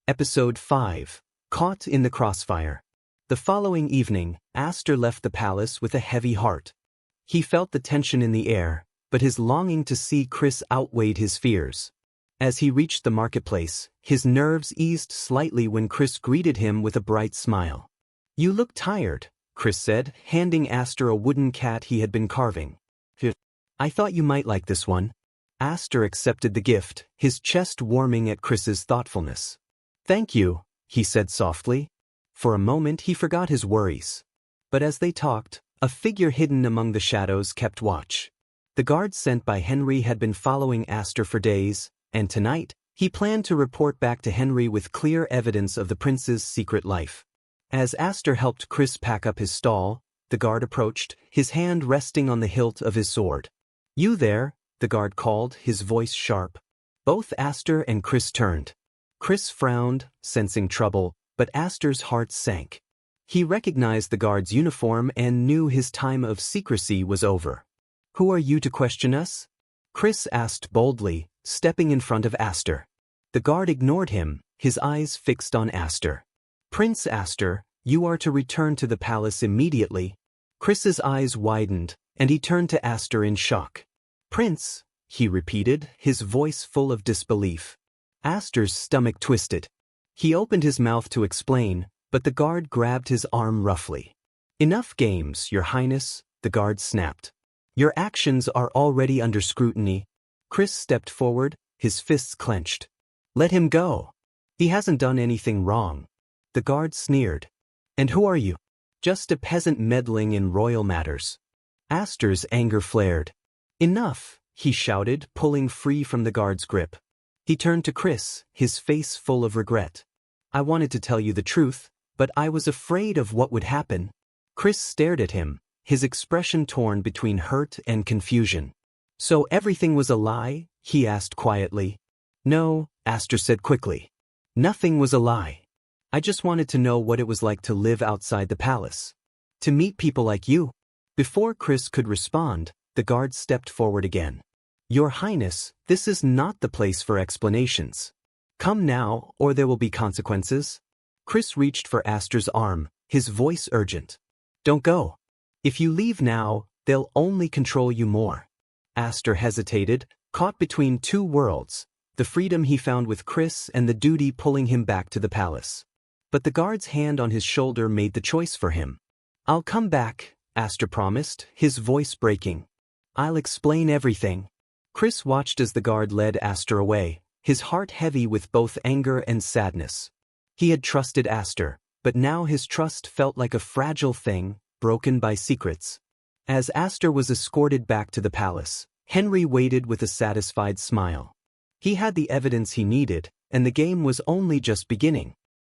Episode 5. Caught in the Crossfire. The following evening, Aster left the palace with a heavy heart. He felt the tension in the air, but his longing to see Chris outweighed his fears. As he reached the marketplace, his nerves eased slightly when Chris greeted him with a bright smile. "You look tired," Chris said, handing Aster a wooden cat he had been carving. "I thought you might like this one." Aster accepted the gift, his chest warming at Chris's thoughtfulness. "Thank you," he said softly. For a moment he forgot his worries. But as they talked, a figure hidden among the shadows kept watch. The guard sent by Henry had been following Aster for days, and tonight, he planned to report back to Henry with clear evidence of the prince's secret life. As Aster helped Chris pack up his stall, the guard approached, his hand resting on the hilt of his sword. "You there," the guard called, his voice sharp. Both Aster and Chris turned. Chris frowned, sensing trouble, but Aster's heart sank. He recognized the guard's uniform and knew his time of secrecy was over. "Who are you to question us?" Chris asked boldly, stepping in front of Aster. The guard ignored him, his eyes fixed on Aster. "Prince Aster, you are to return to the palace immediately." Chris's eyes widened, and he turned to Aster in shock. "Prince," he repeated, his voice full of disbelief. Aster's stomach twisted. He opened his mouth to explain, but the guard grabbed his arm roughly. "Enough games, Your Highness," the guard snapped. "Your actions are already under scrutiny." Chris stepped forward, his fists clenched. "Let him go. He hasn't done anything wrong." The guard sneered. "And who are you?" "Just a peasant meddling in royal matters." Aster's anger flared. "Enough," he shouted, pulling free from the guard's grip. He turned to Chris, his face full of regret. "I wanted to tell you the truth, but I was afraid of what would happen." Chris stared at him, his expression torn between hurt and confusion. "So everything was a lie?" he asked quietly. "No," Aster said quickly. "Nothing was a lie. I just wanted to know what it was like to live outside the palace. To meet people like you." Before Chris could respond, the guard stepped forward again. "Your Highness, this is not the place for explanations. Come now, or there will be consequences." Chris reached for Aster's arm, his voice urgent. "Don't go. If you leave now, they'll only control you more." Aster hesitated, caught between two worlds, the freedom he found with Chris and the duty pulling him back to the palace. But the guard's hand on his shoulder made the choice for him. "I'll come back," Aster promised, his voice breaking. "I'll explain everything." Chris watched as the guard led Aster away, his heart heavy with both anger and sadness. He had trusted Aster, but now his trust felt like a fragile thing, broken by secrets. As Aster was escorted back to the palace, Henry waited with a satisfied smile. He had the evidence he needed, and the game was only just beginning.